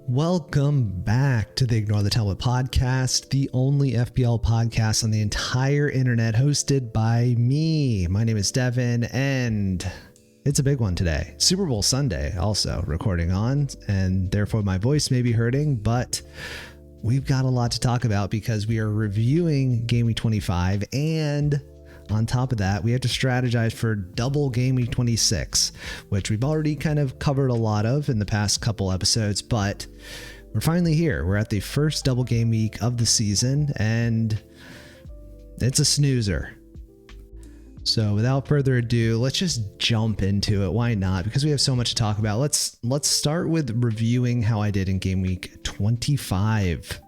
Welcome back to the Ignore the Tablet podcast, the only FPL podcast on the entire internet hosted by me. My name is Devin, and it's a big one today. Super Bowl Sunday also recording on, and therefore my voice may be hurting, but we've got a lot to talk about because we are reviewing Gameweek25, and on top of that, we have to strategize for double Gameweek26, which we've already kind of covered a lot of in the past couple episodes, but we're finally here. We're at the first double game week of the season, and it's a snoozer. So without further ado, let's just jump into it. Why not? Because we have so much to talk about. Let's start with reviewing how I did in Gameweek25.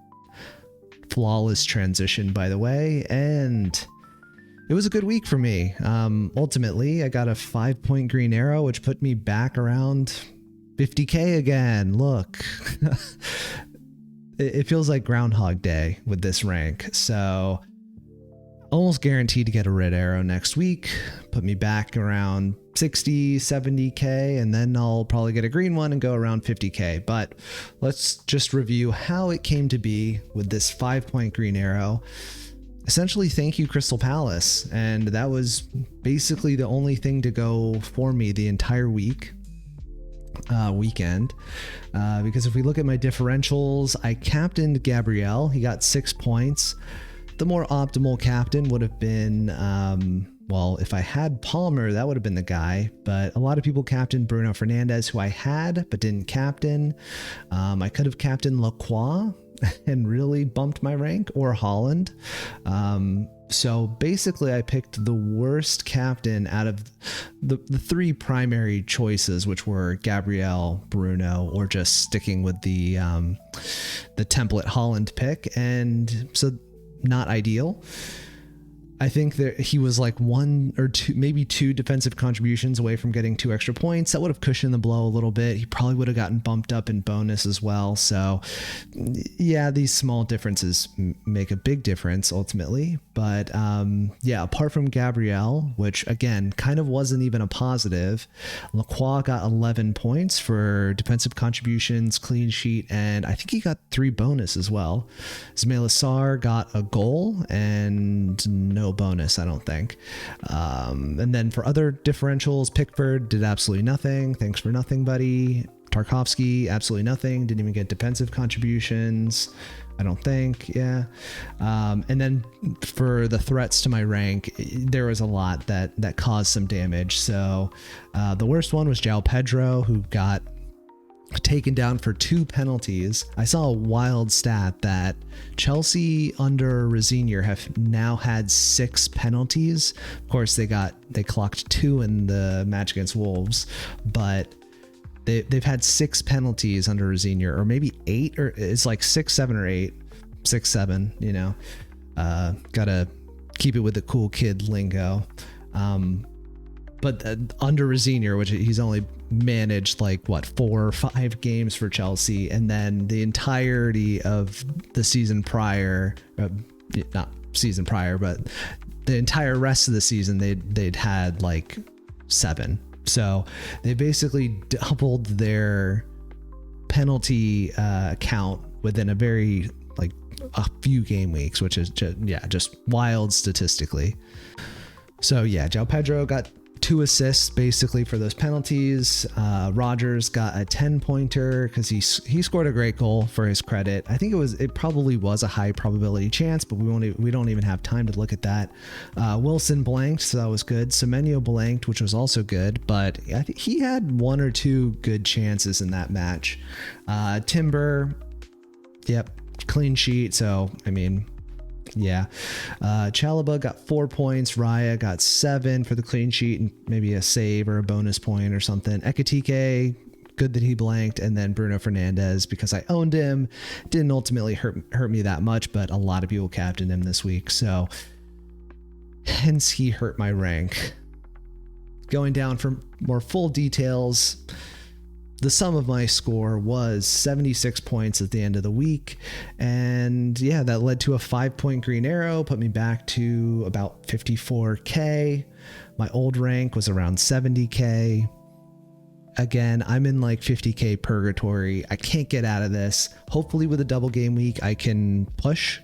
Flawless transition, by the way, and it was a good week for me. Ultimately, I got a 5-point green arrow, which put me back around 50K again. Look, it feels like Groundhog Day with this rank. So almost guaranteed to get a red arrow next week, put me back around 60, 70K, and then I'll probably get a green one and go around 50K. But let's just review how it came to be with this 5-point green arrow. Essentially, thank you, Crystal Palace. And that was basically the only thing to go for me the entire weekend. Because if we look at my differentials, I captained Gabriel. He got 6 points. The more optimal captain would have been, well, if I had Palmer, that would have been the guy. But a lot of people captained Bruno Fernandes, who I had but didn't captain. I could have captained Lacroix and really bumped my rank, or Holland. So basically I picked the worst captain out of the three primary choices, which were Gabriel, Bruno, or just sticking with the template Holland pick. And so not ideal. I think that he was like one or two, maybe two defensive contributions away from getting 2 extra points. That would have cushioned the blow a little bit. He probably would have gotten bumped up in bonus as well. So yeah, these small differences make a big difference ultimately. But yeah, apart from Gabriel, which again, kind of wasn't even a positive, Lacroix got 11 points for defensive contributions, clean sheet, and I think he got 3 bonus as well. Ismail Assar got a goal and no bonus, I don't think. And then for other differentials, Pickford did absolutely nothing. Thanks for nothing, buddy. Tarkovsky, absolutely nothing. Didn't even get defensive contributions, I don't think. Yeah. And then for the threats to my rank, there was a lot that caused some damage. So the worst one was João Pedro, who got taken down for 2 penalties. I saw a wild stat that Chelsea under Rosignor have now had 6 penalties. Of course, they clocked 2 in the match against Wolves, but they've had 6 penalties under Rosignor, or maybe 8, or it's like 6, 7, or 8, 6, 7. You know, gotta keep it with the cool kid lingo. But under Rosignor, which he's only managed like 4 or 5 games for Chelsea, and then the entirety of the season prior, not season prior, but the entire rest of the season, they'd had like 7. So they basically doubled their penalty count within a very a few game weeks, which is just wild statistically. So yeah, João Pedro got 2 assists basically for those penalties. Rodgers got a 10-pointer because he scored a great goal, for his credit. I think it probably was a high probability chance, but we don't even have time to look at that. Wilson blanked, so that was good. Semenyo blanked, which was also good, but I think he had 1 or 2 good chances in that match. Timber, yep, clean sheet. So I mean, yeah. Chalobah got 4 points. Raya got 7 for the clean sheet and maybe a save or a bonus point or something. Ekitike, good that he blanked. And then Bruno Fernandes, because I owned him, didn't ultimately hurt me that much, but a lot of people captained him this week. So hence he hurt my rank. Going down for more full details, the sum of my score was 76 points at the end of the week. And yeah, that led to a 5-point green arrow, put me back to about 54K. My old rank was around 70K. again, I'm in like 50K purgatory. I can't get out of this. Hopefully with a double game week, I can push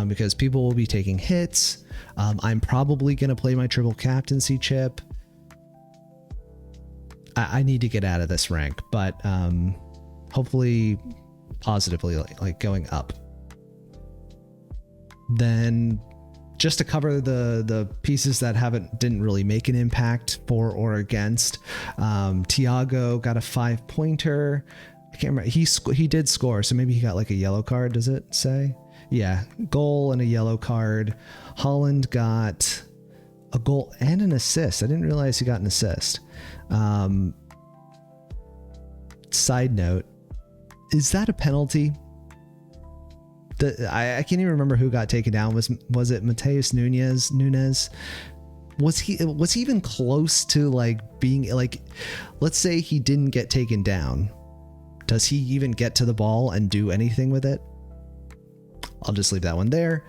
because people will be taking hits. I'm probably going to play my triple captaincy chip. I need to get out of this rank, but hopefully positively, like going up. Then just to cover the pieces that didn't really make an impact for or against, Tiago got a 5-pointer. I can't remember. He did score, so maybe he got like a yellow card. Does it say? Yeah, goal and a yellow card. Holland got a goal and an assist. I didn't realize he got an assist. Side note, is that a penalty? I can't even remember who got taken down. Was it Mateus Nunes? Was he even close to like being like, let's say he didn't get taken down. Does he even get to the ball and do anything with it? I'll just leave that one there.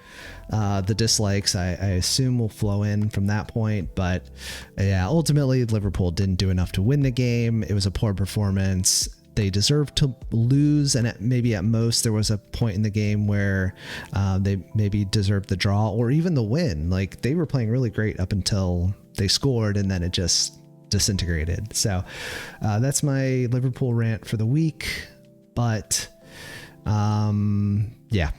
The dislikes, I assume, will flow in from that point. But yeah, ultimately, Liverpool didn't do enough to win the game. It was a poor performance. They deserved to lose, and maybe at most there was a point in the game where they maybe deserved the draw or even the win. Like, they were playing really great up until they scored, and then it just disintegrated. So that's my Liverpool rant for the week. But yeah,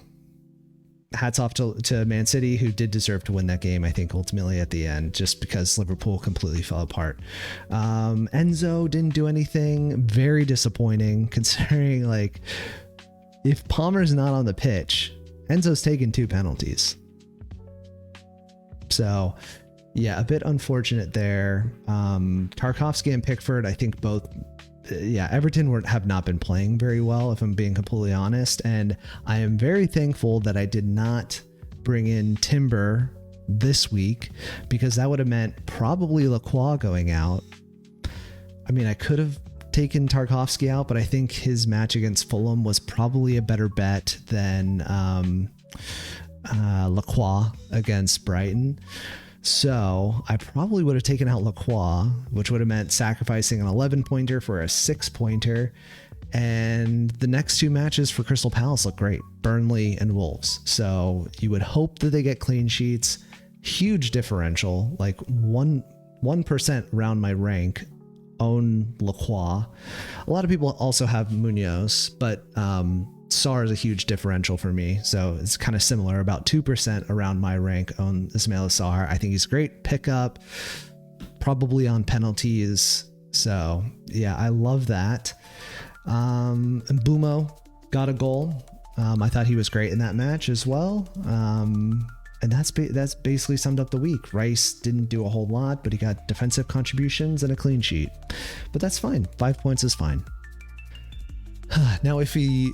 hats off to Man City, who did deserve to win that game, I think, ultimately at the end, just because Liverpool completely fell apart. Enzo didn't do anything. Very disappointing, considering, like, if Palmer's not on the pitch, Enzo's taken 2 penalties. So, yeah, a bit unfortunate there. Tarkowski and Pickford, I think both... Yeah, Everton have not been playing very well, if I'm being completely honest. And I am very thankful that I did not bring in Timber this week, because that would have meant probably Lacroix going out. I mean, I could have taken Tarkowski out, but I think his match against Fulham was probably a better bet than Lacroix against Brighton. So I probably would have taken out Lacroix, which would have meant sacrificing an 11-pointer for a 6-pointer. And the next 2 matches for Crystal Palace look great. Burnley and Wolves. So you would hope that they get clean sheets. Huge differential, like 1% around my rank own Lacroix. A lot of people also have Munoz, but Sarr is a huge differential for me, so it's kind of similar. About 2% around my rank on Ismail Sarr. I think he's a great pickup, probably on penalties. So yeah, I love that. And Bumo got a goal. I thought he was great in that match as well. And that's basically summed up the week. Rice didn't do a whole lot, but he got defensive contributions and a clean sheet. But that's fine. 5 points is fine. Now, if we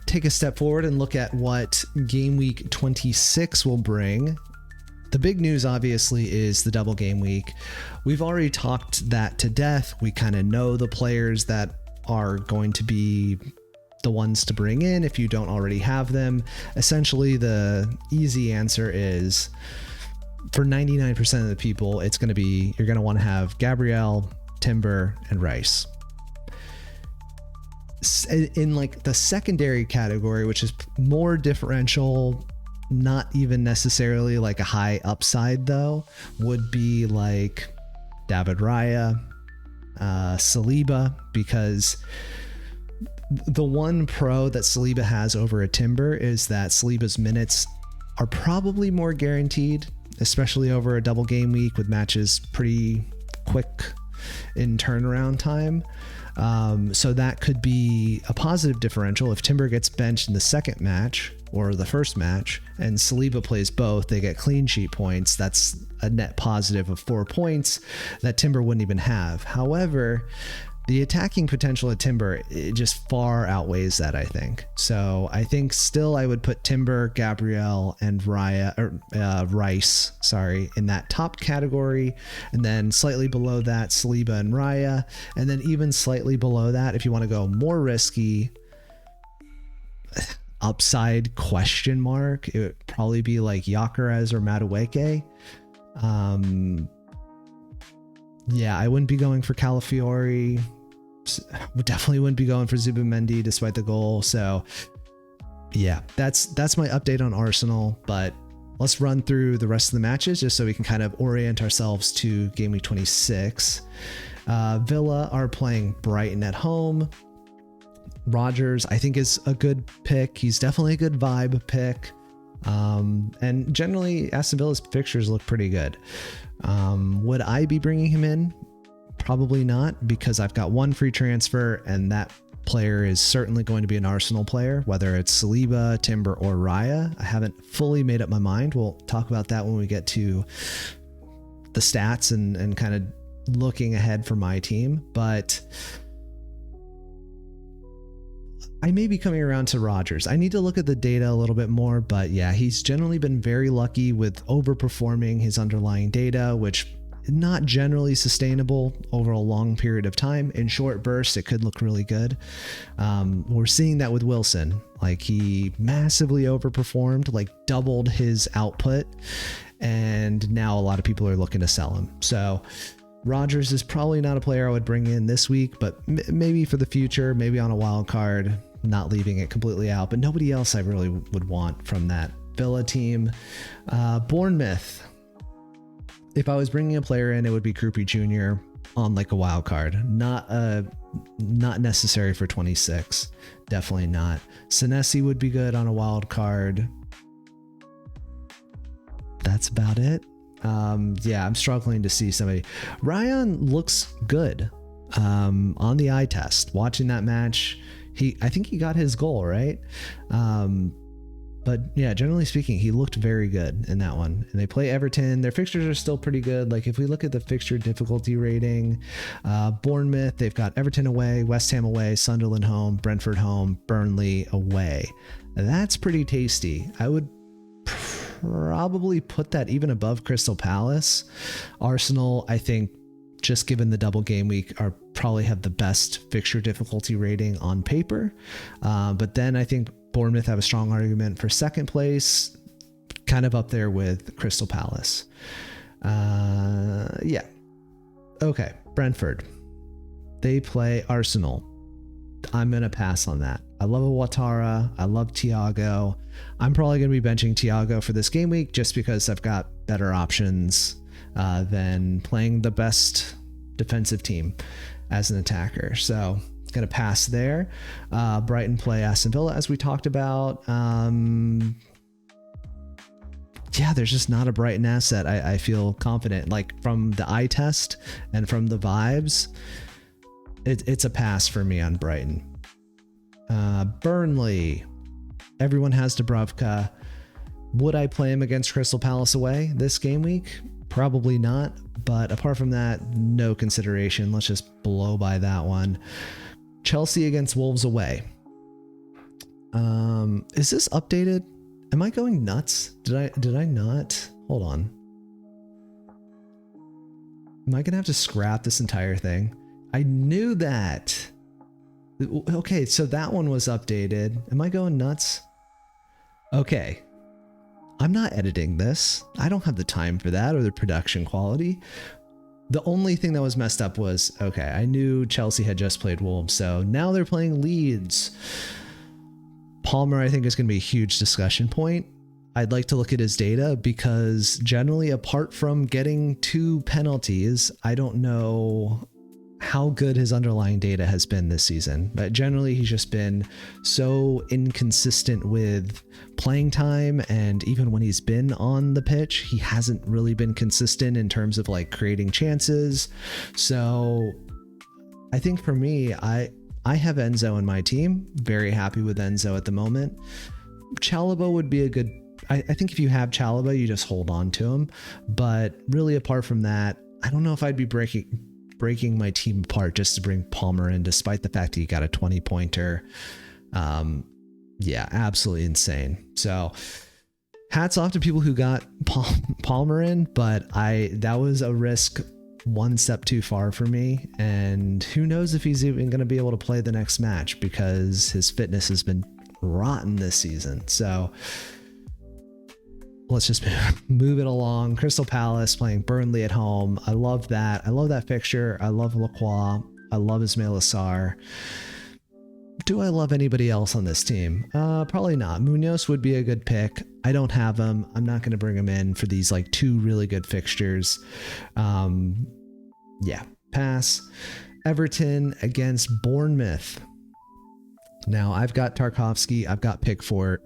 take a step forward and look at what game week 26 will bring, the big news obviously is the double game week. We've already talked that to death. We kind of know the players that are going to be the ones to bring in if you don't already have them. Essentially, the easy answer is, for 99% of the people, it's going to be, you're going to want to have Gabriel, Timber, and Rice. In like the secondary category, which is more differential, not even necessarily like a high upside though, would be like David Raya, Saliba, because the one pro that Saliba has over a Timber is that Saliba's minutes are probably more guaranteed, especially over a double game week with matches pretty quick in turnaround time. So that could be a positive differential. If Timber gets benched in the second match or the first match and Saliba plays both, they get clean sheet points. That's a net positive of 4 points that Timber wouldn't even have. However, the attacking potential of Timber, it just far outweighs that, I think. So I think still I would put Timber, Gabriel, and Rice, in that top category. And then slightly below that, Saliba and Raya. And then even slightly below that, if you want to go more risky, upside question mark, it would probably be like Gyökeres or Madueke. Yeah, I wouldn't be going for Calafiori. definitely wouldn't be going for Zubimendi despite the goal. So yeah, that's my update on Arsenal, but let's run through the rest of the matches just so we can kind of orient ourselves to game week 26. Villa are playing Brighton at home. Rodgers, I think, is a good pick. He's definitely a good vibe pick. And generally, Aston Villa's fixtures look pretty good. Would I be bringing him in? Probably not, because I've got one free transfer, and that player is certainly going to be an Arsenal player, whether it's Saliba, Timber, or Raya. I haven't fully made up my mind. We'll talk about that when we get to the stats and kind of looking ahead for my team. But I may be coming around to Rodgers. I need to look at the data a little bit more, but yeah, he's generally been very lucky with overperforming his underlying data, which is not generally sustainable over a long period of time. In short bursts, it could look really good. We're seeing that with Wilson. Like, he massively overperformed, like doubled his output, and now a lot of people are looking to sell him. So Rodgers is probably not a player I would bring in this week, but maybe for the future, maybe on a wild card, not leaving it completely out. But nobody else I really would want from that Villa team. Bournemouth, if I was bringing a player in, it would be Krupi Jr. on like a wild card, not necessary for 26. Definitely not. Senesi would be good on a wild card. That's about it. Yeah, I'm struggling to see somebody. Ryan looks good on the eye test. Watching that match, I think he got his goal, right? But yeah, generally speaking, he looked very good in that one. And they play Everton. Their fixtures are still pretty good. Like, if we look at the fixture difficulty rating, Bournemouth, they've got Everton away, West Ham away, Sunderland home, Brentford home, Burnley away. That's pretty tasty. I would probably put that even above Crystal Palace. Arsenal, I think, just given the double game week, probably have the best fixture difficulty rating on paper. But then I think Bournemouth have a strong argument for second place, kind of up there with Crystal Palace. Yeah. Okay. Brentford. They play Arsenal. I'm going to pass on that. I love Ouattara. I love Thiago. I'm probably going to be benching Thiago for this game week just because I've got better options than playing the best defensive team as an attacker. So going to pass there. Brighton play Aston Villa, as we talked about. Yeah, there's just not a Brighton asset I feel confident. Like, from the eye test and from the vibes, it's a pass for me on Brighton. Burnley. Everyone has Dubravka. Would I play him against Crystal Palace away this game week? Probably not. But apart from that, no consideration. Let's just blow by that one. Chelsea against Wolves away. Is this updated? Am I going nuts? Did I not? Hold on. Am I gonna have to scrap this entire thing? I knew that. Okay, so that one was updated. Am I going nuts? Okay. I'm not editing this. I don't have the time for that or the production quality. The only thing that was messed up was, okay, I knew Chelsea had just played Wolves, so now they're playing Leeds. Palmer, I think, is going to be a huge discussion point. I'd like to look at his data because generally, apart from getting 2 penalties, I don't know how good his underlying data has been this season. But generally, he's just been so inconsistent with playing time, and even when he's been on the pitch, he hasn't really been consistent in terms of like creating chances. So I think for me, I have Enzo in my team. Very happy with Enzo at the moment. Chalobah would be a good, I think if you have Chalobah, you just hold on to him. But really, apart from that, I don't know if I'd be breaking my team apart just to bring Palmer in, despite the fact that he got a 20-pointer. Yeah, absolutely insane. So hats off to people who got Palmer in, but that was a risk one step too far for me. And who knows if he's even going to be able to play the next match because his fitness has been rotten this season. So let's just move it along. Crystal Palace playing Burnley at home. I love that. I love that fixture. I love Lacroix. I love Ismail Assar. Do I love anybody else on this team? Probably not. Munoz would be a good pick. I don't have him. I'm not going to bring him in for these like 2 really good fixtures. Yeah, pass. Everton against Bournemouth. Now I've got Tarkowski. I've got Pickford.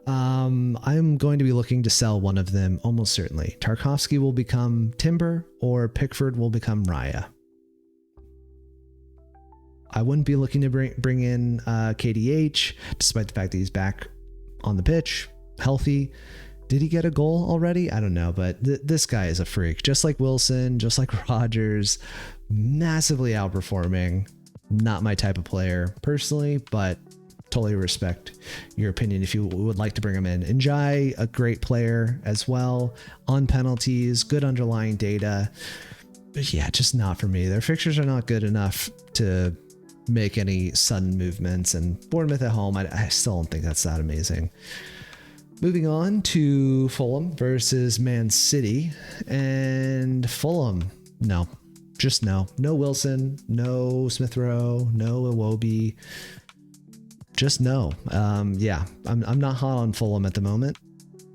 I'm going to be looking to sell one of them almost certainly. Tarkowski will become Timber or Pickford will become Raya. I wouldn't be looking to bring in KDH, despite the fact that he's back on the pitch, healthy. Did he get a goal already? I don't know, but this guy is a freak. Just like Wilson, just like Rodgers, massively outperforming. Not my type of player personally, but totally respect your opinion if you would like to bring him in. Njai, a great player as well. On penalties, good underlying data. But yeah, just not for me. Their fixtures are not good enough to make any sudden movements, and Bournemouth at home, I still don't think that's that amazing. Moving on to Fulham versus Man City, and Fulham, no, just no Wilson, no Smith Rowe, no Iwobi, just no. Yeah, I'm not hot on Fulham at the moment.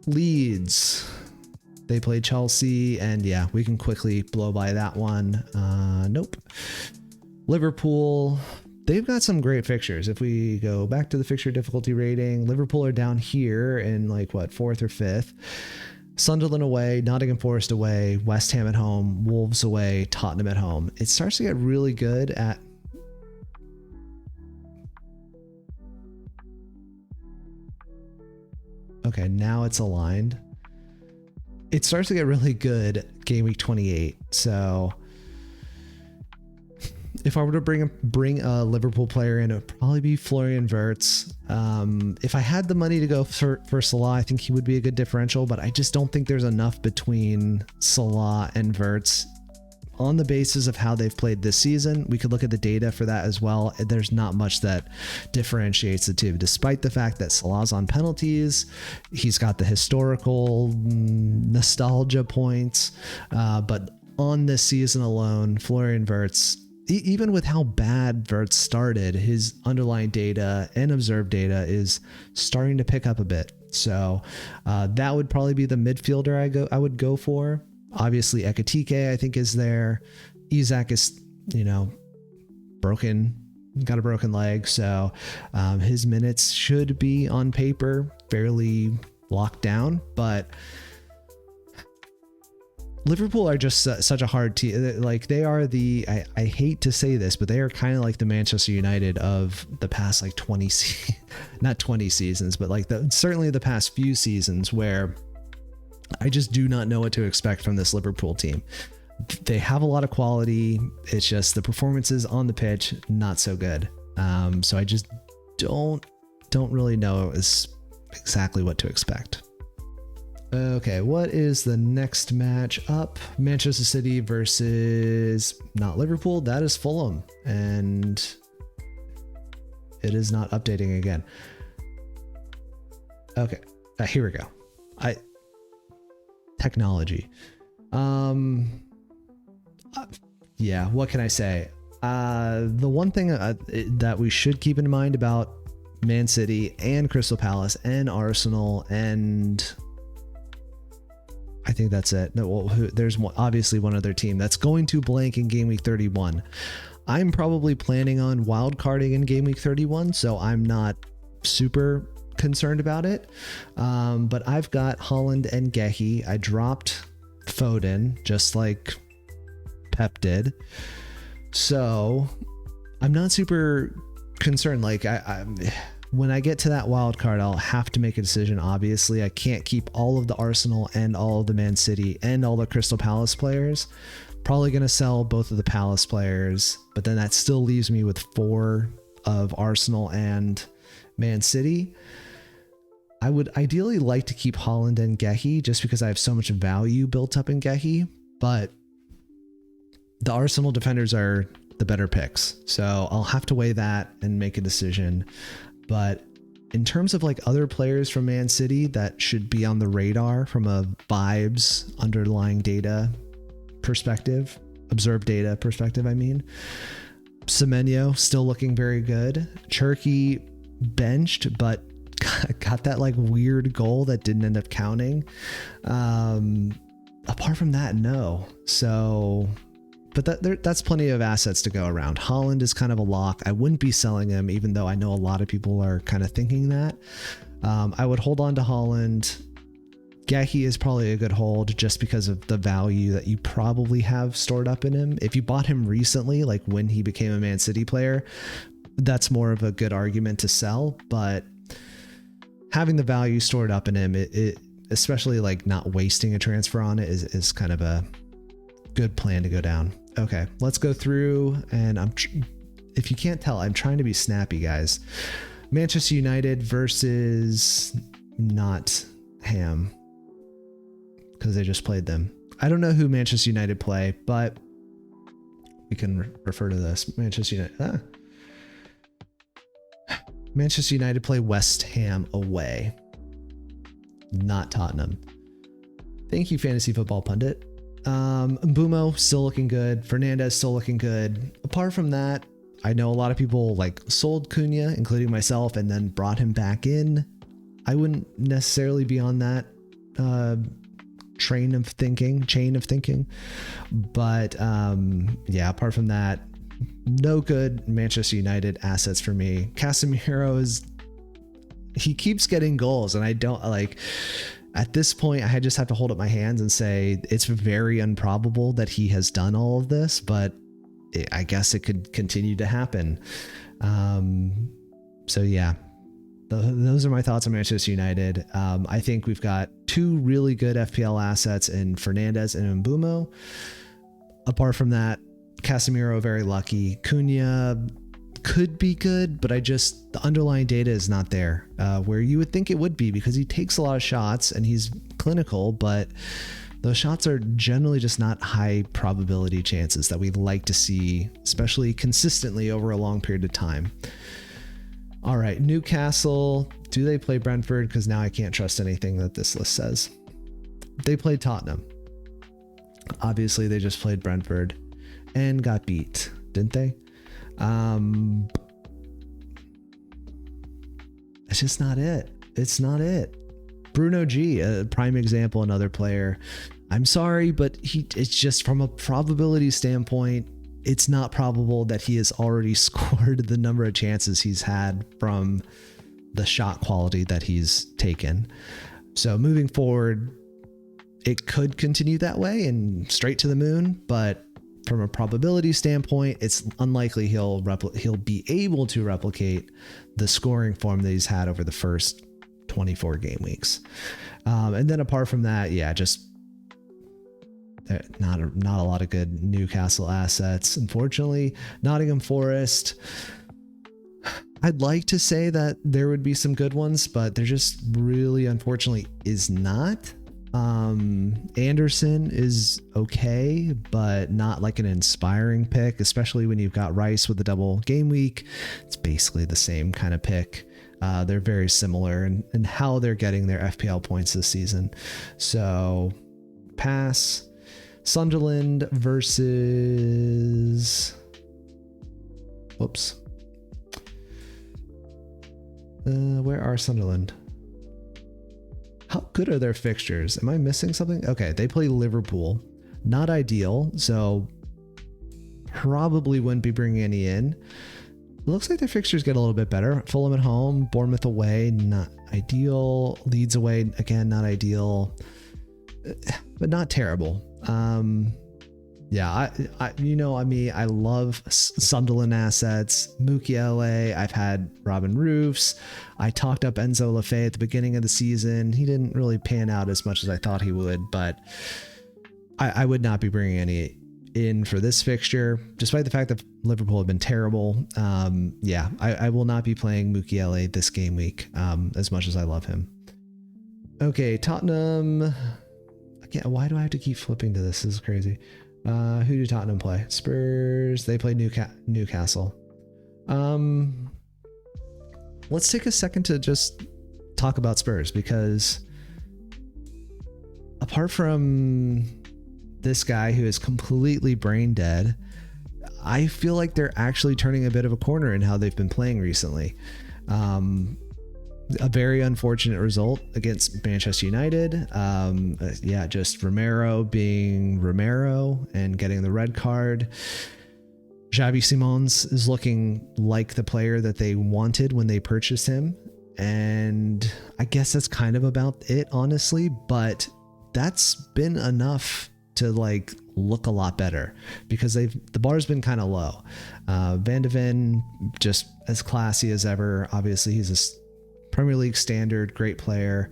Leeds, they played Chelsea, and yeah, we can quickly blow by that one. Nope. Liverpool, they've got some great fixtures. If we go back to the fixture difficulty rating, Liverpool are down here in like what, 4th or 5th. Sunderland away, Nottingham Forest away, West Ham at home, Wolves away, Tottenham at home. It starts to get really good at... Okay, now it's aligned. It starts to get really good Gameweek 28. So if I were to bring a Liverpool player in, it would probably be Florian Wirtz. If I had the money to go for Salah, I think he would be a good differential, but I just don't think there's enough between Salah and Wirtz on the basis of how they've played this season. We could look at the data for that as well. There's not much that differentiates the two, despite the fact that Salah's on penalties. He's got the historical nostalgia points, but on this season alone, Florian Wirtz, even with how bad Wirtz started, his underlying data and observed data is starting to pick up a bit. So that would probably be the midfielder I would go for. Obviously, Ekitike, I think, is there. Isak is, broken, got a broken leg. So his minutes should be on paper fairly locked down, but Liverpool are just such a hard team. Like they are I hate to say this, but they are kind of like the Manchester United of the past like 20, not 20 seasons, but like certainly the past few seasons where I just do not know what to expect from this Liverpool team. They have a lot of quality. It's just the performances on the pitch, not so good. So I just don't really know exactly what to expect. Okay, what is the next match up? Manchester City versus not Liverpool. That is Fulham, and it is not updating again. Okay, here we go. Technology. Yeah, what can I say? The one thing that we should keep in mind about Man City and Crystal Palace and Arsenal, and I think that's it. No, well, there's obviously one other team that's going to blank in Game Week 31. I'm probably planning on wildcarding in Game Week 31, so I'm not super concerned about it. But I've got Haaland and Gehi. I dropped Foden, just like Pep did. So I'm not super concerned. Like when I get to that wild card, I'll have to make a decision. Obviously, I can't keep all of the Arsenal and all of the Man City and all the Crystal Palace players. Probably going to sell both of the Palace players, but then that still leaves me with 4 of Arsenal and Man City. I would ideally like to keep Haaland and Gehi just because I have so much value built up in Gehi, but the Arsenal defenders are the better picks. So I'll have to weigh that and make a decision. But in terms of like other players from Man City that should be on the radar from a vibes underlying data perspective, observed data perspective, I mean. Semenyo still looking very good. Cherky benched, but got that like weird goal that didn't end up counting. Apart from that, no. So, but that's plenty of assets to go around. Holland is kind of a lock. I wouldn't be selling him, even though I know a lot of people are kind of thinking that. I would hold on to Holland. Gaki is probably a good hold just because of the value that you probably have stored up in him. If you bought him recently, like when he became a Man City player, that's more of a good argument to sell. But having the value stored up in him, it especially like not wasting a transfer on it is kind of a good plan to go down. Okay, let's go through, and if you can't tell, I'm trying to be snappy, guys. Manchester United versus not Ham, because they just played them. I don't know who Manchester United play, but we can refer to this. Manchester United play West Ham away, not Tottenham. Thank you, Fantasy Football Pundit. Mbumo still looking good. Fernandez still looking good. Apart from that, I know a lot of people like sold Cunha, including myself, and then brought him back in. I wouldn't necessarily be on that chain of thinking. But yeah, apart from that, no good Manchester United assets for me. Casemiro he keeps getting goals, and I don't like. At this point, I just have to hold up my hands and say it's very improbable that he has done all of this, but I guess it could continue to happen. So yeah, those are my thoughts on Manchester United. I think we've got two really good FPL assets in Fernandez and Mbumo. Apart from that, Casemiro very lucky. Cunha could be good, but the underlying data is not there where you would think it would be, because he takes a lot of shots and he's clinical, but those shots are generally just not high probability chances that we'd like to see, especially consistently over a long period of time. All right, Newcastle, do they play Brentford? Because now I can't trust anything that this list says. They played Tottenham. Obviously, they just played Brentford and got beat, didn't they? It's just not it. It's not it. Bruno G, a prime example, another player. I'm sorry, but it's just from a probability standpoint, it's not probable that he has already scored the number of chances he's had from the shot quality that he's taken. So moving forward, it could continue that way and straight to the moon, but from a probability standpoint, it's unlikely he'll be able to replicate the scoring form that he's had over the first 24 game weeks. And then apart from that, yeah, just not a lot of good Newcastle assets. Unfortunately, Nottingham Forest, I'd like to say that there would be some good ones, but there just really, unfortunately, is not. Anderson is okay, but not like an inspiring pick, especially when you've got Rice with the double game week. It's basically the same kind of pick. They're very similar in how they're getting their FPL points this season. So pass. Sunderland versus, whoops. Where are Sunderland? How good are their fixtures? Am I missing something? Okay, they play Liverpool. Not ideal, so probably wouldn't be bringing any in. It looks like their fixtures get a little bit better. Fulham at home, Bournemouth away, not ideal. Leeds away, again, not ideal, but not terrible. Yeah, I love Sunderland assets. Mukiele, I've had Robin Roofs. I talked up Enzo Lafay at the beginning of the season. He didn't really pan out as much as I thought he would, but I would not be bringing any in for this fixture, despite the fact that Liverpool have been terrible. Yeah, I will not be playing Mukiele this game week, as much as I love him. Okay, Tottenham. Again, why do I have to keep flipping to this? This is crazy. Who do Tottenham play? Spurs. They play Newcastle. Let's take a second to just talk about Spurs, because apart from this guy who is completely brain dead, I feel like they're actually turning a bit of a corner in how they've been playing recently. A very unfortunate result against Manchester United. Just Romero being Romero and getting the red card. Xavi Simons is looking like the player that they wanted when they purchased him. And I guess that's kind of about it, honestly, but that's been enough to like look a lot better because the bar's been kind of low. Van de Ven, just as classy as ever. Obviously he's a Premier League standard, great player.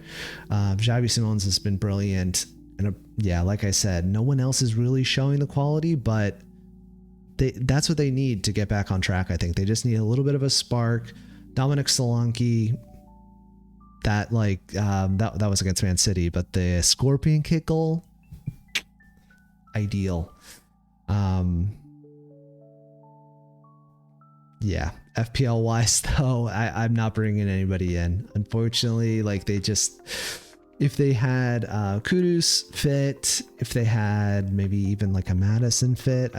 Xavi Simons has been brilliant. And like I said, no one else is really showing the quality, but that's what they need to get back on track. I think they just need a little bit of a spark. Dominic Solanke, that was against Man City, but the scorpion kick goal, ideal. FPL wise though, I'm not bringing anybody in, unfortunately. Like if they had Kudus fit, if they had maybe even like a Madison fit,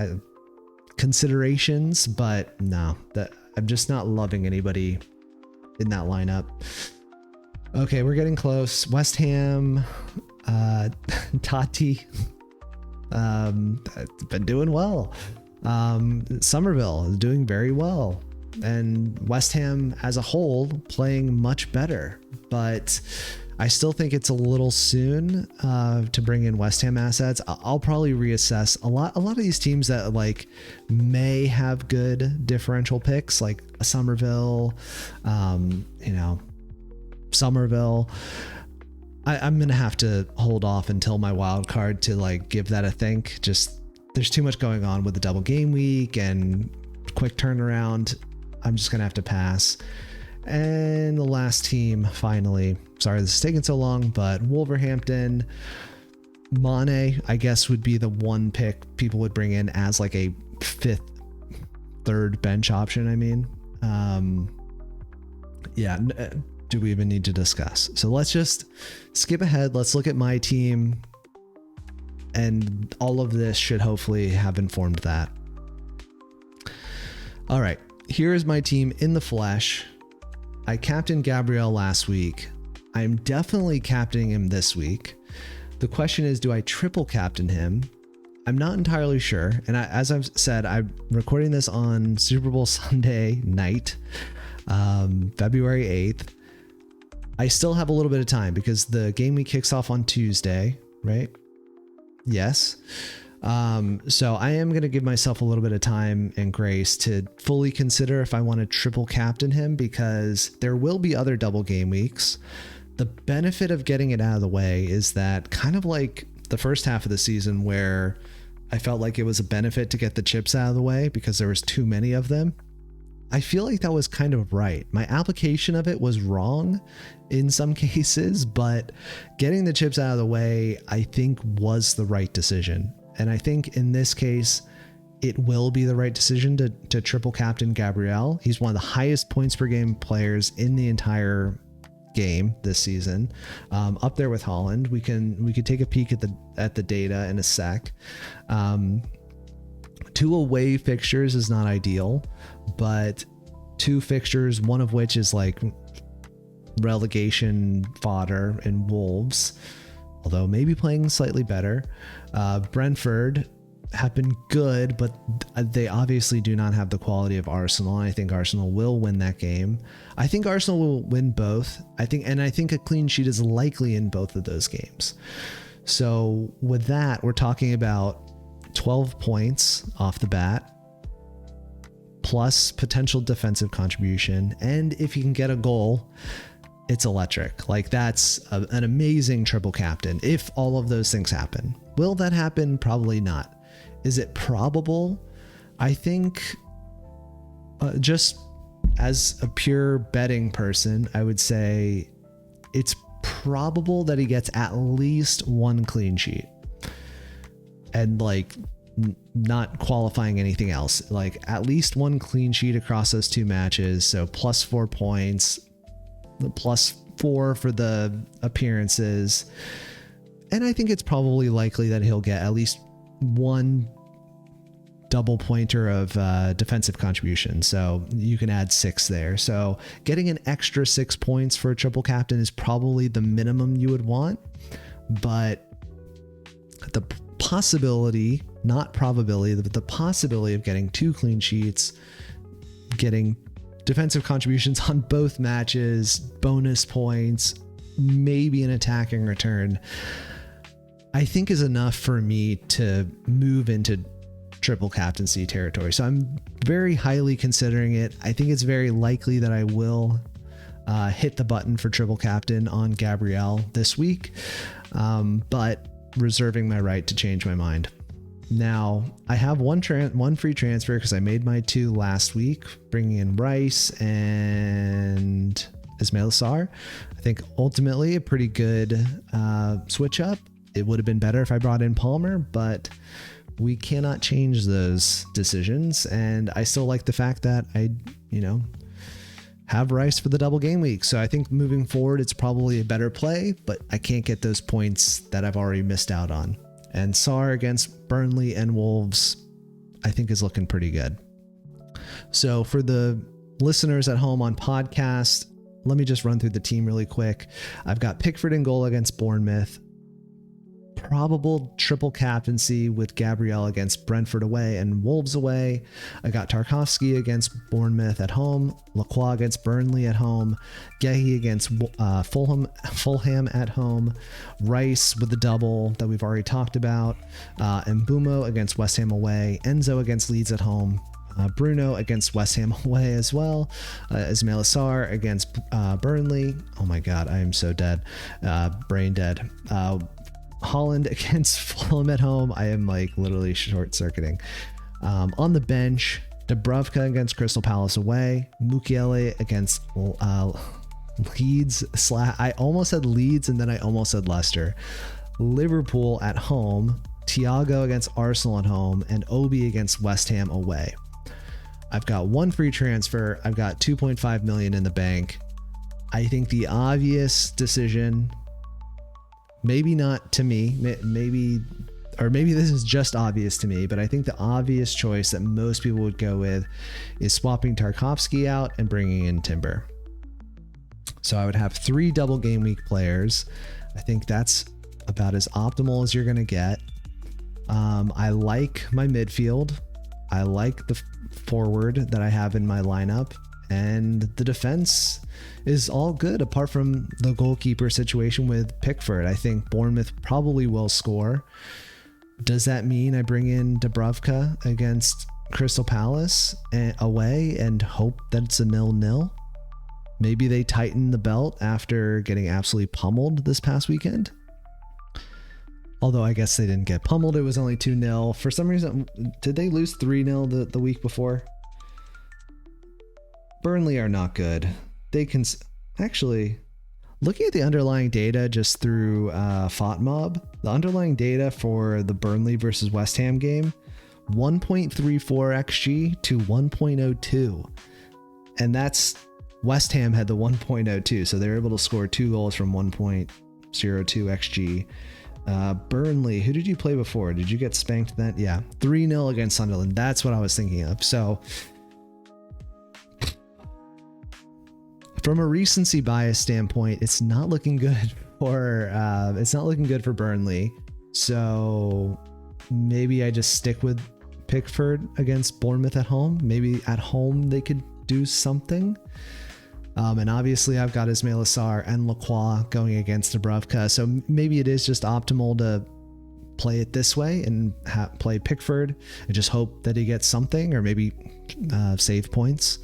considerations, but no, I'm just not loving anybody in that lineup. Okay, we're getting close. West Ham, Tati, been doing well. Somerville is doing very well, and West Ham as a whole playing much better, but I still think it's a little soon to bring in West Ham assets. I'll probably reassess a lot of these teams that like may have good differential picks, like a Somerville, Somerville. I'm gonna have to hold off until my wild card to like give that a think. Just there's too much going on with the double game week and quick turnaround. I'm just gonna have to pass. And the last team, finally, sorry this is taking so long, but Wolverhampton. Mane, I guess, would be the one pick people would bring in as like a third bench option. I mean, do we even need to discuss? So let's just skip ahead. Let's look at my team, and all of this should hopefully have informed that. All right, here is my team in the flesh. I captained Gabriel last week. I'm definitely captaining him this week. The question is, do I triple captain him? I'm not entirely sure. And as I've said, I'm recording this on Super Bowl Sunday night, February 8th. I still have a little bit of time because the game week kicks off on Tuesday, right? Yes. So I am going to give myself a little bit of time and grace to fully consider if I want to triple captain him, because there will be other double game weeks. The benefit of getting it out of the way is that, kind of like the first half of the season where I felt like it was a benefit to get the chips out of the way because there was too many of them, I feel like that was kind of right. My application of it was wrong in some cases, but getting the chips out of the way, I think, was the right decision. And I think in this case, it will be the right decision to triple captain Gabriel. He's one of the highest points per game players in the entire game this season, up there with Holland. We could take a peek at the data in a sec. 2 away fixtures is not ideal, but 2 fixtures, one of which is like relegation fodder in Wolves, although maybe playing slightly better. Brentford have been good, but they obviously do not have the quality of Arsenal. I think Arsenal will win that game. I think Arsenal will win both. I think a clean sheet is likely in both of those games. So with that, we're talking about 12 points off the bat, plus potential defensive contribution. And if you can get a goal, it's electric. Like, that's an amazing triple captain if all of those things happen. Will that happen? Probably not. Is it probable? I think just as a pure betting person, I would say it's probable that he gets at least 1 clean sheet. And like not qualifying anything else, like at least 1 clean sheet across those 2 matches. So plus 4 points, plus 4 for the appearances. And I think it's probably likely that he'll get at least one double pointer of defensive contribution. So you can add 6 there. So getting an extra 6 points for a triple captain is probably the minimum you would want. But the possibility, not probability, but the possibility of getting 2 clean sheets, getting defensive contributions on both matches, bonus points, maybe an attacking return, I think is enough for me to move into triple captaincy territory. So I'm very highly considering it. I think it's very likely that I will hit the button for triple captain on Gabrielle this week, but reserving my right to change my mind. Now, I have one free transfer because I made my 2 last week, bringing in Rice and Ismail Assar. I think ultimately a pretty good switch up. It would have been better if I brought in Palmer, but we cannot change those decisions. And I still like the fact that I, have Rice for the double game week. So I think moving forward, it's probably a better play, but I can't get those points that I've already missed out on. And Sar against Burnley and Wolves, I think is looking pretty good. So for the listeners at home on podcast, let me just run through the team really quick. I've got Pickford in goal against Bournemouth. Probable triple captaincy with Gabrielle against Brentford away and Wolves away. I got Tarkowski against Bournemouth at home, Lacroix against Burnley at home, Gehi against Fulham at home, Rice with the double that we've already talked about, and Mbumo against West Ham away, Enzo against Leeds at home, Bruno against West Ham away as well, Ismail Assar against Burnley. Oh my God, I am so dead, brain dead. Holland against Fulham at home. I am literally short circuiting. On the bench, Dubravka against Crystal Palace away, Mukiele against Leeds. I almost said Leeds and then I almost said Leicester. Liverpool at home, Thiago against Arsenal at home, and Obi against West Ham away. I've got 1 free transfer. I've got 2.5 million in the bank. I think the obvious decision, maybe not to me, maybe this is just obvious to me, but I think the obvious choice that most people would go with is swapping Tarkowski out and bringing in Timber. So I would have 3 double game week players. I think that's about as optimal as you're going to get. I like my midfield. I like the forward that I have in my lineup. And the defense is all good apart from the goalkeeper situation with Pickford. I think Bournemouth probably will score. Does that mean I bring in Dubravka against Crystal Palace away and hope that it's a 0-0? Maybe they tighten the belt after getting absolutely pummeled this past weekend. Although I guess they didn't get pummeled. It was only 2-0. For some reason, did they lose 3-0 the week before? Burnley are not good. They can actually, looking at the underlying data just through FOTMob, the underlying data for the Burnley versus West Ham game, 1.34 XG to 1.02. And that's, West Ham had the 1.02. So they were able to score 2 goals from 1.02 XG. Burnley, who did you play before? Did you get spanked then? Yeah, 3-0 against Sunderland. That's what I was thinking of. So from a recency bias standpoint, it's not looking good for Burnley. So maybe I just stick with Pickford against Bournemouth at home. Maybe at home they could do something. And obviously I've got Ismail Assar and Lacroix going against Dubravka. So maybe it is just optimal to play it this way and play Pickford and just hope that he gets something or maybe save points.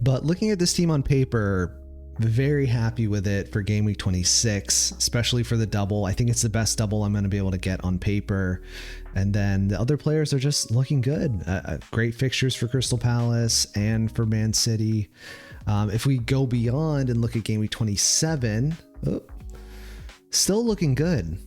But looking at this team on paper, very happy with it for game week 26, especially for the double. I think it's the best double I'm going to be able to get on paper. And then the other players are just looking good. Great fixtures for Crystal Palace and for Man City. If we go beyond and look at game week 27, still looking good.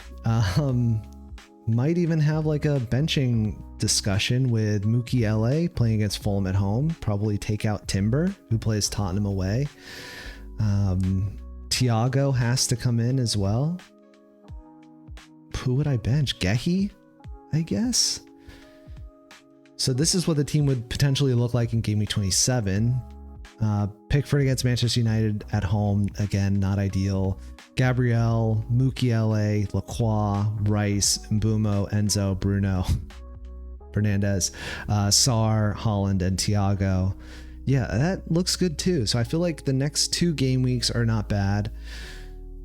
Might even have like a benching discussion with Mukiele playing against Fulham at home. Probably take out Timber, who plays Tottenham away. Thiago has to come in as well. Who would I bench? Gehi? I guess. So this is what the team would potentially look like in Game Week 27. Pickford against Manchester United at home. Again, not ideal. Gabriel, Mukiele, Lacroix, Rice, Mbumo, Enzo, Bruno, Fernandez, Sarr, Holland, and Thiago. Yeah, that looks good too. So I feel like the next 2 game weeks are not bad.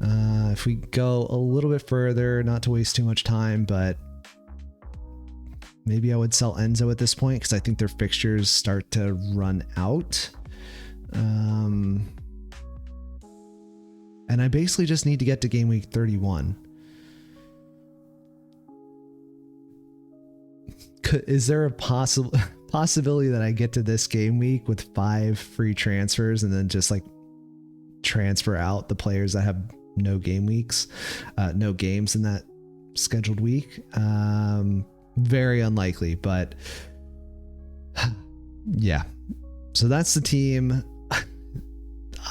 If we go a little bit further, not to waste too much time, but maybe I would sell Enzo at this point because I think their fixtures start to run out. And I basically just need to get to game week 31. Is there a possibility that I get to this game week with 5 free transfers and then just like transfer out the players that have no game weeks, no games in that scheduled week? Very unlikely, but yeah. So that's the team.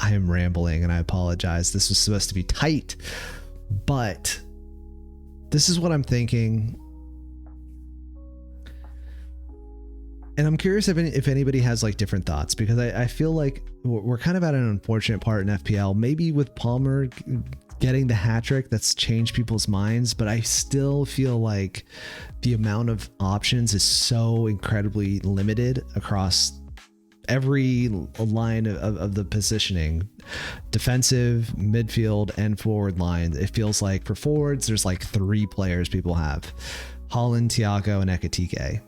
I am rambling and I apologize. This was supposed to be tight, but this is what I'm thinking. And I'm curious if anybody has like different thoughts, because I feel like we're kind of at an unfortunate part in FPL, maybe with Palmer getting the hat trick that's changed people's minds, but I still feel like the amount of options is so incredibly limited across every line of the positioning, defensive, midfield, and forward line. It feels like for forwards, there's like 3 players people have: Holland, Thiago, and Ekitike.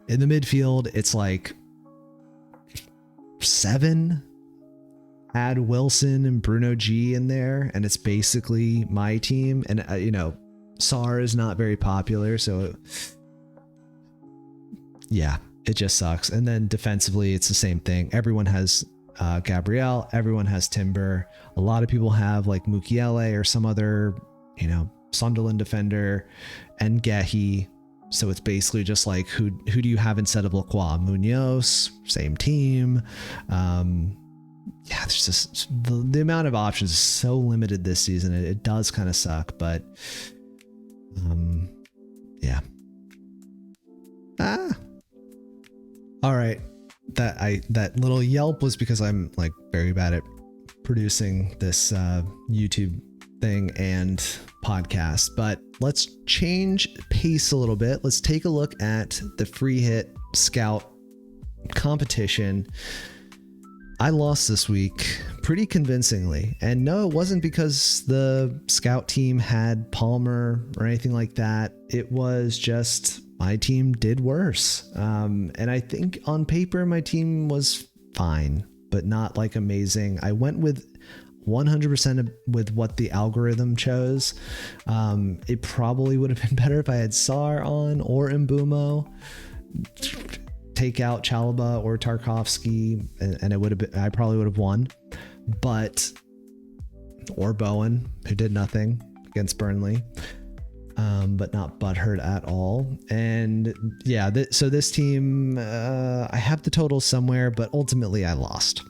In the midfield, it's like 7. Add Wilson and Bruno G in there, and it's basically my team. And Sarr is not very popular, so yeah, it just sucks. And then defensively, it's the same thing. Everyone has Gabriel, everyone has Timber. A lot of people have like Mukiele or some other, Sunderland defender, and Gehi. So it's basically just like, who do you have instead of Lacroix? Munoz, same team. Yeah, there's just the amount of options is so limited this season. It does kind of suck, but yeah. All right. That little yelp was because I'm like very bad at producing this YouTube thing and podcast, but let's change pace a little bit. Let's take a look at the free hit scout competition. I lost this week pretty convincingly, and no, it wasn't because the scout team had Palmer or anything like that. It was just my team did worse. And I think on paper, my team was fine, but not like amazing. I went with 100% with what the algorithm chose. It probably would have been better if I had Sarr on or Mbumo. Take out Chalobah or Tarkovsky, and it would have been, I probably would have won. Or Bowen, who did nothing against Burnley, but not butthurt at all. And yeah, so this team, I have the total somewhere, but ultimately I lost.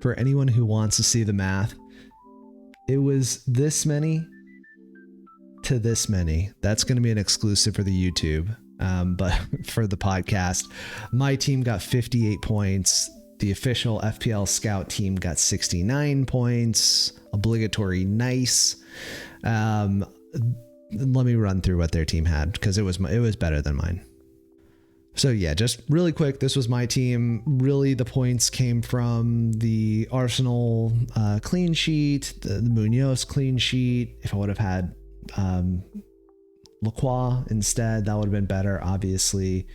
For anyone who wants to see the math, it was this many to this many. That's going to be an exclusive for the YouTube. But for the podcast, my team got 58 points. The official FPL scout team got 69 points. Obligatory nice. Let me run through what their team had, because it was better than mine. So yeah, just really quick, this was my team. Really, the points came from the Arsenal clean sheet, the Munoz clean sheet. If I would have had Lacroix instead, that would have been better, obviously.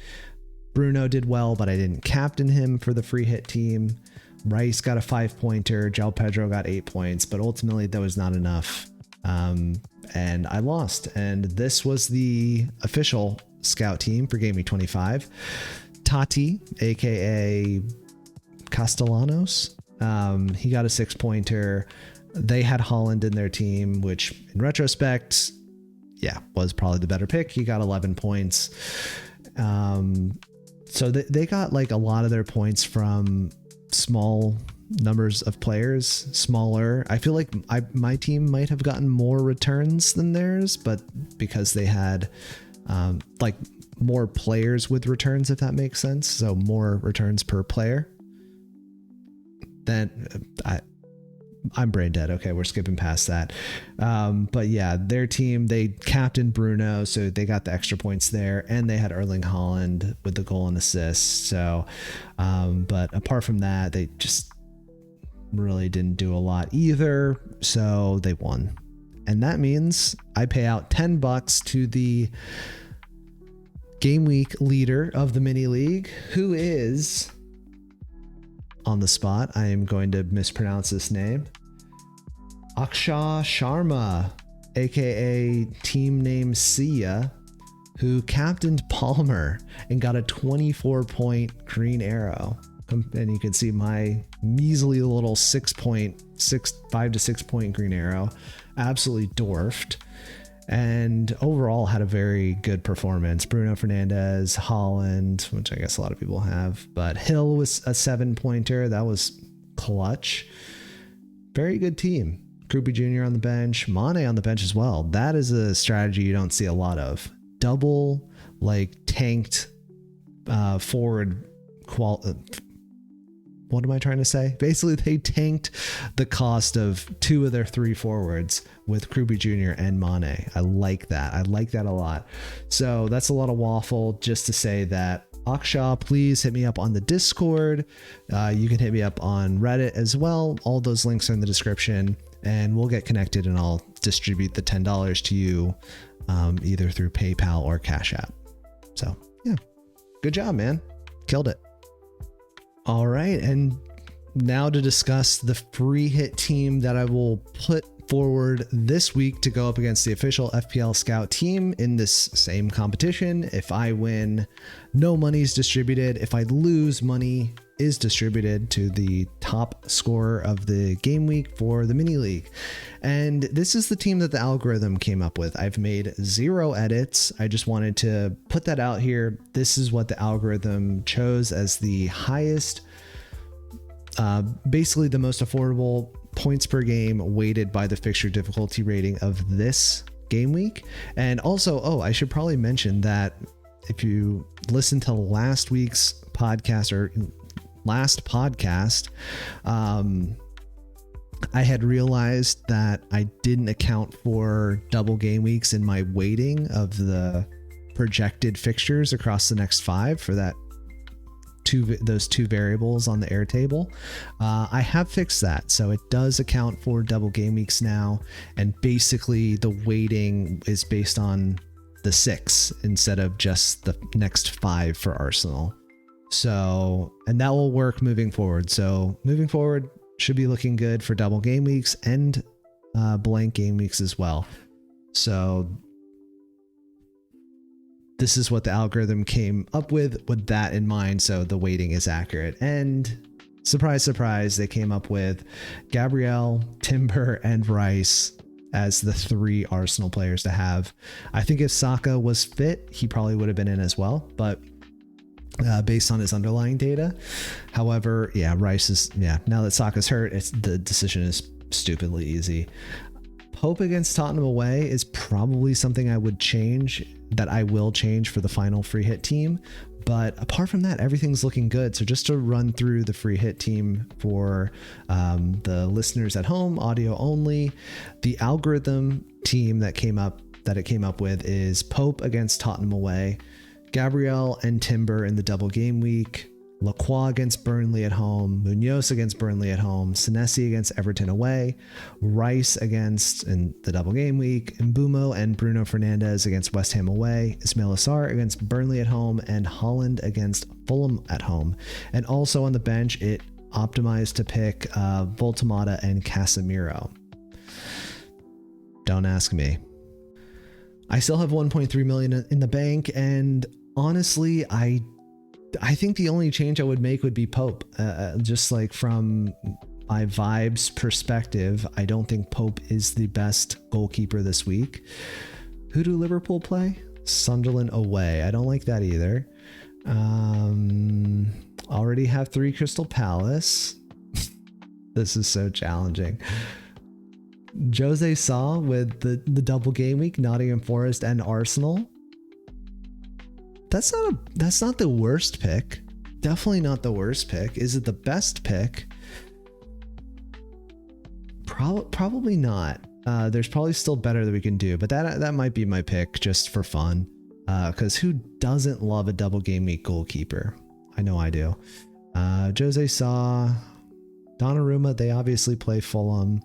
Bruno did well, but I didn't captain him for the free hit team. Rice got a 5-pointer. João Pedro got 8 points, but ultimately that was not enough. And I lost. And this was the official scout team for Game Week 25. Tati, aka Castellanos, he got a 6-pointer. They had Holland in their team, which in retrospect, yeah, was probably the better pick. He got 11 points. So they got like a lot of their points from small numbers of players, smaller. I feel like my team might have gotten more returns than theirs, but because they had like more players with returns, if that makes sense. So more returns per player. Then I'm brain dead. Okay, we're skipping past that. But yeah, their team, they captained Bruno, so they got the extra points there, and they had Erling Haaland with the goal and assist. So, but apart from that, they just really didn't do a lot either. So they won. And that means I pay out $10 to the Gameweek leader of the mini league, who is on the spot. I am going to mispronounce this name. Akshay Sharma, aka team name Sia, who captained Palmer and got a 24-point green arrow. And you can see my measly little 5 to 6 point green arrow absolutely dwarfed, and overall had a very good performance. Bruno Fernandes, Haaland, which I guess a lot of people have, but Hill was a 7-pointer. That was clutch. Very good team. Krupi Jr. on the bench, Mane on the bench as well. That is a strategy you don't see a lot of. Double like tanked forward what am I trying to say? Basically, they tanked the cost of 2 of their 3 forwards with Krupi Jr. and Mane. I like that. I like that a lot. So that's a lot of waffle just to say that. Akshay, please hit me up on the Discord. You can hit me up on Reddit as well. All those links are in the description, and we'll get connected, and I'll distribute the $10 to you either through PayPal or Cash App. So yeah, good job, man. Killed it. All right, and now to discuss the free hit team that I will put forward this week to go up against the official FPL Scout team in this same competition. If I win, no money is distributed. If I lose, money is distributed to the top scorer of the game week for the mini league. And this is the team that the algorithm came up with. I've made 0 edits. I just wanted to put that out here. This is what the algorithm chose as the highest, basically the most affordable points per game weighted by the fixture difficulty rating of this game week. And also, I should probably mention that if you listen to last week's podcast or last podcast, I had realized that I didn't account for double game weeks in my weighting of the projected fixtures across the next 5 for those 2 variables on the Airtable. I have fixed that, so it does account for double game weeks now, and basically the weighting is based on the 6 instead of just the next 5 for Arsenal. So, and that will work moving forward. So moving forward should be looking good for double game weeks and blank game weeks as well. So this is what the algorithm came up with that in mind. So the weighting is accurate. And surprise, surprise, they came up with Gabriel, Timber, and Rice as the 3 Arsenal players to have. I think if Saka was fit, he probably would have been in as well, but based on his underlying data. However, Rice is, now that Saka's hurt, the decision is stupidly easy. Pope against Tottenham away is probably something I will change for the final free hit team. But apart from that, everything's looking good. So just to run through the free hit team for the listeners at home, audio only, the algorithm team that it came up with is Pope against Tottenham away, Gabriel and Timber in the double game week, Lacroix against Burnley at home, Munoz against Burnley at home, Senesi against Everton away, Rice against in the double game week, Mbumo and Bruno Fernandes against West Ham away, Ismail Assar against Burnley at home, and Haaland against Fulham at home. And also on the bench, it optimized to pick Voltamata and Casemiro. Don't ask me. I still have 1.3 million in the bank, and honestly, I think the only change I would make would be Pope. Just like from my vibes perspective, I don't think Pope is the best goalkeeper this week. Who do Liverpool play? Sunderland away. I don't like that either. Already have 3 Crystal Palace. This is so challenging. Jose Sa with the double game week, Nottingham Forest and Arsenal. that's not the worst pick. Definitely not the worst pick. Is it the best pick? Probably not. There's probably still better that we can do, but that might be my pick just for fun. Because who doesn't love a double game week goalkeeper? I know I do. Jose Sa, Donnarumma, they obviously play Fulham.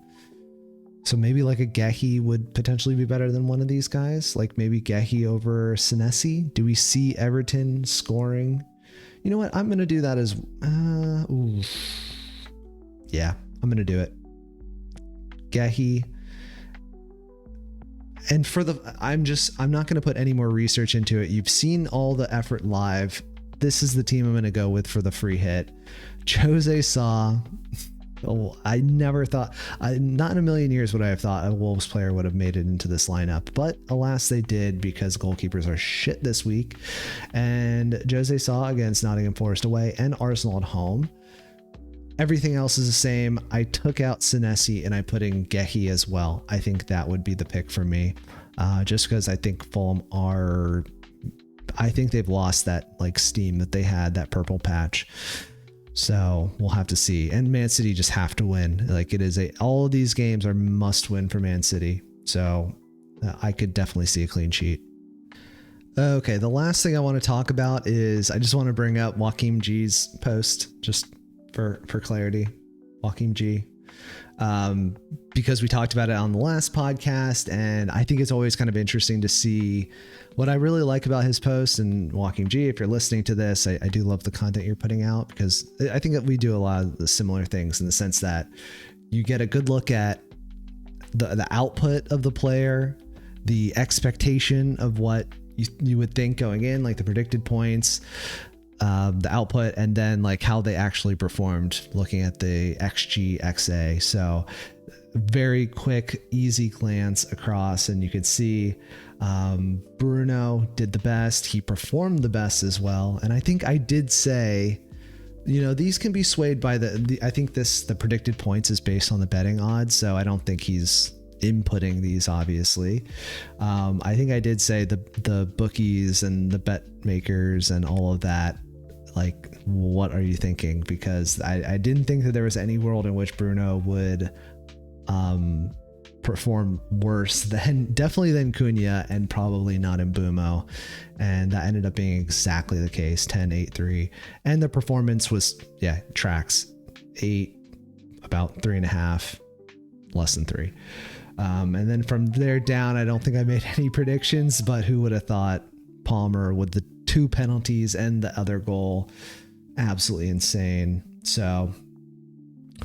So maybe like a Gehi would potentially be better than one of these guys. Like maybe Gehi over Senesi. Do we see Everton scoring? You know what? I'm going to do that as... Yeah, I'm going to do it. Gehi. And for I'm not going to put any more research into it. You've seen all the effort live. This is the team I'm going to go with for the free hit. Jose Sa. Oh, I never thought, not in a million years would I have thought a Wolves player would have made it into this lineup, but alas they did, because goalkeepers are shit this week. And Jose Sa against Nottingham Forest away and Arsenal at home. Everything else is the same. I took out Senesi and I put in Gehi as well. I think that would be the pick for me, just because I think Fulham I think they've lost that like steam that they had, that purple patch. So we'll have to see. And Man City just have to win. Like it is all of these games are must win for Man City. So I could definitely see a clean sheet. Okay, the last thing I want to talk about is I just want to bring up Joachim G's post just for clarity. Joachim G. Because we talked about it on the last podcast, and I think it's always kind of interesting to see what I really like about his posts. And Joachim G, if you're listening to this, I do love the content you're putting out, because I think that we do a lot of the similar things in the sense that you get a good look at the output of the player, the expectation of what you would think going in, like the predicted points, the output, and then like how they actually performed, looking at the XG XA. So very quick, easy glance across, and you could see Bruno did the best. He performed the best as well. And I think I did say, you know, these can be swayed by I think the predicted points is based on the betting odds. So I don't think he's inputting these, obviously. I think I did say the bookies and the bet makers and all of that, like, what are you thinking? Because I didn't think that there was any world in which Bruno would perform worse than Cunha, and probably not in Mbumo. And that ended up being exactly the case, 10-8-3. And the performance was, tracks 8, about 3.5, less than 3. And then from there down, I don't think I made any predictions, but who would have thought Palmer with the 2 penalties and the other goal? Absolutely insane. So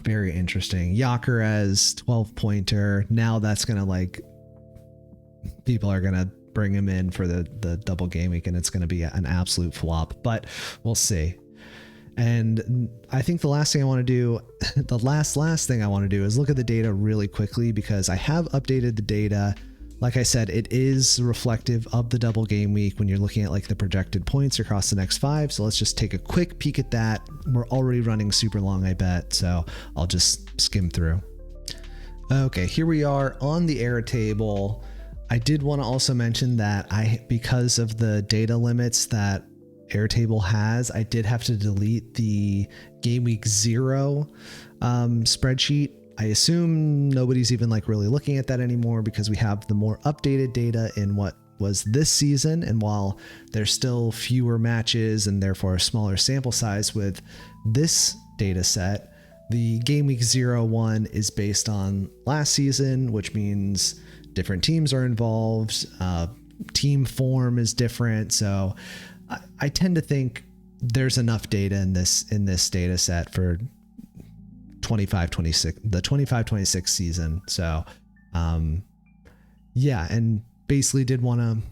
very interesting. Gyökeres 12-pointer. Now that's going to, people are going to bring him in for the double game week, and it's going to be an absolute flop, but we'll see. And I think the last thing I want to do, the last thing I want to do is look at the data really quickly, because I have updated the data. Like I said, it is reflective of the double game week when you're looking at the projected points across the next 5. So let's just take a quick peek at that. We're already running super long, I bet. So I'll just skim through. Okay, here we are on the error table. I did want to also mention that because of the data limits that Airtable has, I did have to delete the game week 0 spreadsheet. I assume nobody's even really looking at that anymore, because we have the more updated data in what was this season. And while there's still fewer matches and therefore a smaller sample size with this data set, the game week 0-1 is based on last season, which means different teams are involved. Team form is different. So I tend to think there's enough data in this data set for 25-26 season. So and basically did want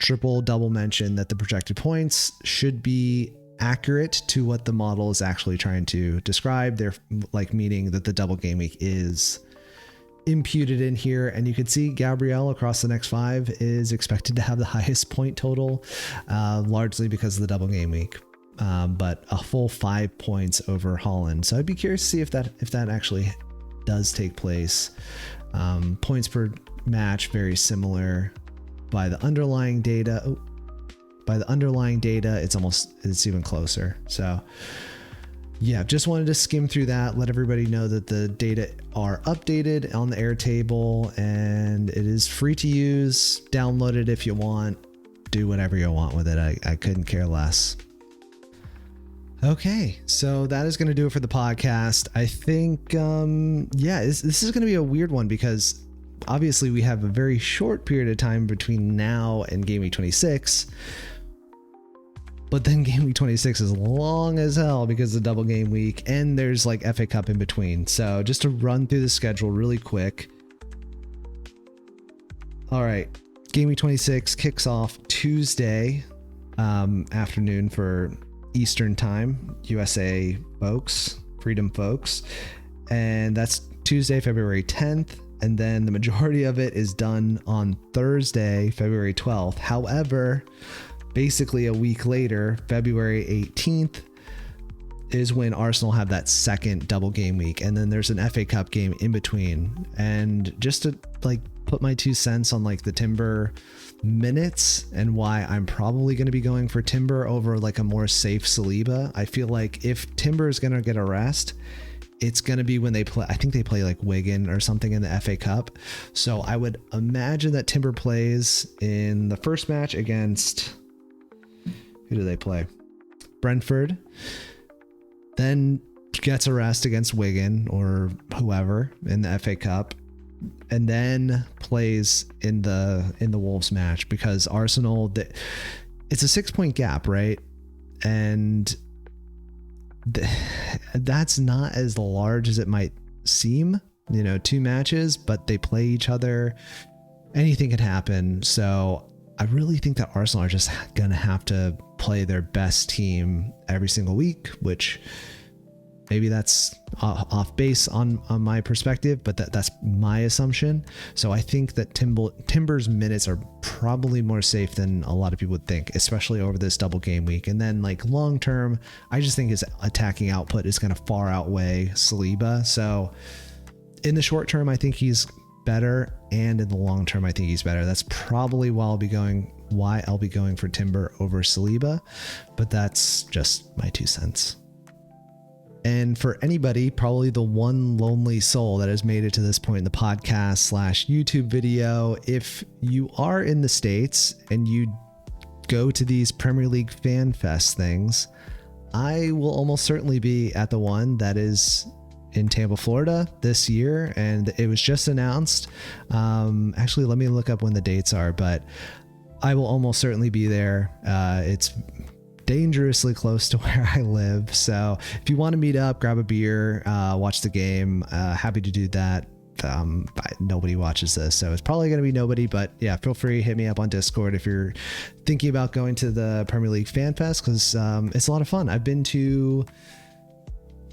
to double mention that the projected points should be accurate to what the model is actually trying to describe. They're meaning that the double game week is imputed in here, and you can see Gabriel across the next 5 is expected to have the highest point total, largely because of the double game week. But a full 5 points over Holland. So I'd be curious to see if that actually does take place. Points per match, very similar by the underlying data. by the underlying data, it's even closer. So yeah, just wanted to skim through that, let everybody know that the data are updated on the Airtable, and it is free to use. Download it if you want. Do whatever you want with it. I couldn't care less. Okay, so that is going to do it for the podcast. I think, this is going to be a weird one because obviously we have a very short period of time between now and Gameweek26. But then Gameweek26 is long as hell because of double game week, and there's like FA Cup in between. So just to run through the schedule really quick. All right, Gameweek26 kicks off Tuesday afternoon for Eastern Time, USA folks, Freedom folks, and that's Tuesday, February 10th. And then the majority of it is done on Thursday, February 12th. However, basically a week later, February 18th, is when Arsenal have that second double game week. And then there's an FA Cup game in between. And just to like put my 2 cents on like the Timber minutes and why I'm probably going to be going for Timber over like a more safe Saliba. I feel like if Timber is going to get a rest, it's going to be when they play. I think they play like Wigan or something in the FA Cup. So I would imagine that Timber plays in the first match against, who do they play? Brentford. Then gets a rest against Wigan or whoever in the FA Cup, and then plays in the Wolves match, because Arsenal, it's a 6-point gap, right? And that's not as large as it might seem, 2 matches, but they play each other. Anything could happen. So I really think that Arsenal are just going to have to play their best team every single week, which maybe that's off base on my perspective, but that's my assumption. So I think that Timber's minutes are probably more safe than a lot of people would think, especially over this double game week. And then like long term, I just think his attacking output is going to far outweigh Saliba. So in the short term, I think he's better, and in the long term, I think he's better. That's probably why I'll be going for Timber over Saliba, but that's just my 2 cents. And for anybody, probably the one lonely soul that has made it to this point in the podcast / YouTube video, if you are in the States and you go to these Premier League Fan Fest things, I will almost certainly be at the one that is in Tampa, Florida this year. And it was just announced. Actually, let me look up when the dates are, but I will almost certainly be there. It's dangerously close to where I live. So if you want to meet up, grab a beer, watch the game, happy to do that. Nobody watches this, so it's probably going to be nobody, but yeah, feel free, hit me up on Discord if you're thinking about going to the Premier League Fan Fest, because it's a lot of fun.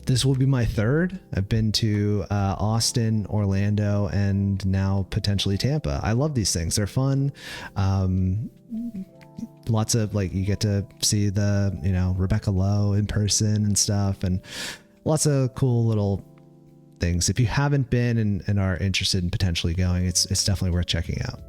This will be my third. I've been to Austin, Orlando, and now potentially Tampa. I love these things. They're fun. Lots of you get to see the, Rebecca Lowe in person and stuff, and lots of cool little things. If you haven't been and are interested in potentially going, it's definitely worth checking out.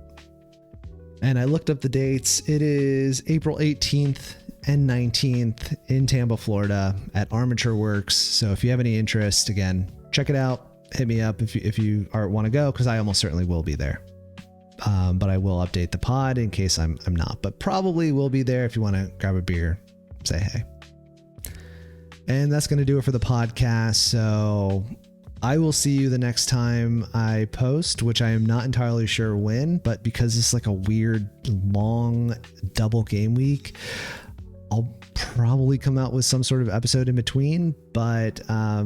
And I looked up the dates. It is April 18th and 19th in Tampa, Florida at Armature Works. So if you have any interest, again, check it out. Hit me up if you want to go, because I almost certainly will be there. But I will update the pod in case I'm not, but probably will be there. If you want to grab a beer, say hey. And that's going to do it for the podcast. So I will see you the next time I post, which I am not entirely sure when, but because it's like a weird long double game week, I'll probably come out with some sort of episode in between, but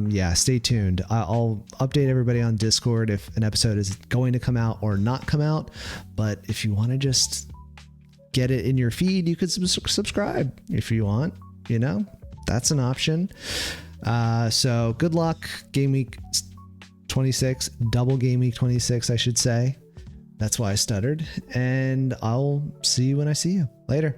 yeah, stay tuned. I'll update everybody on Discord if an episode is going to come out or not come out. But if you want to just get it in your feed, you could subscribe if you want, that's an option. So good luck. Game week 26, double game week 26, I should say. That's why I stuttered, and I'll see you when I see you later.